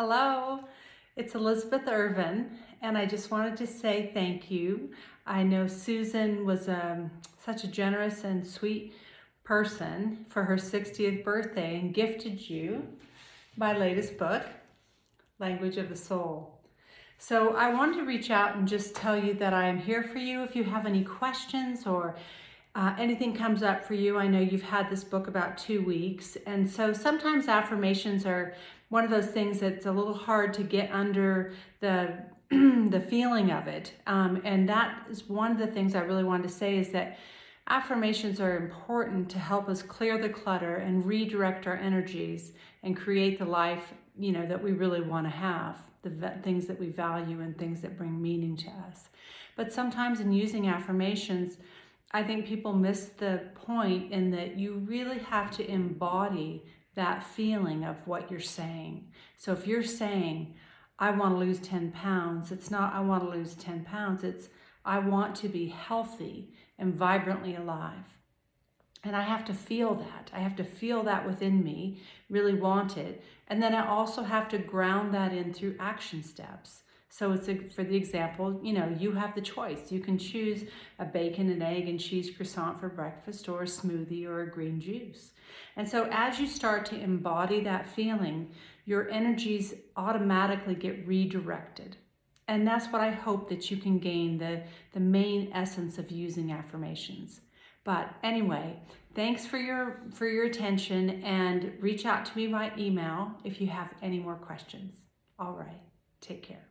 Hello, it's Elizabeth Irvin, and I just wanted to say thank you. I know Susan was such a generous and sweet person for her 60th birthday and gifted you my latest book, Language of the Soul. So I wanted to reach out and just tell you that I am here for you if you have any questions or anything comes up for you. I know you've had this book about 2 weeks, and so sometimes affirmations are one of those things that's a little hard to get under the the feeling of it. And that is one of the things I really wanted to say, is that affirmations are important to help us clear the clutter and redirect our energies and create the life, that we really want to have, the things that we value and things that bring meaning to us. But sometimes in using affirmations, I think people miss the point in that you really have to embody that feeling of what you're saying. So if you're saying, I want to lose 10 pounds, it's not I want to lose 10 pounds, it's I want to be healthy and vibrantly alive. And I have to feel that. I have to feel that within me, really want it. And then I also have to ground that in through action steps. So for the example, you have the choice. You can choose a bacon and egg and cheese croissant for breakfast, or a smoothie, or a green juice. And so as you start to embody that feeling, your energies automatically get redirected. And that's what I hope that you can gain, the main essence of using affirmations. But anyway, thanks for your attention, and reach out to me by email if you have any more questions. All right, take care.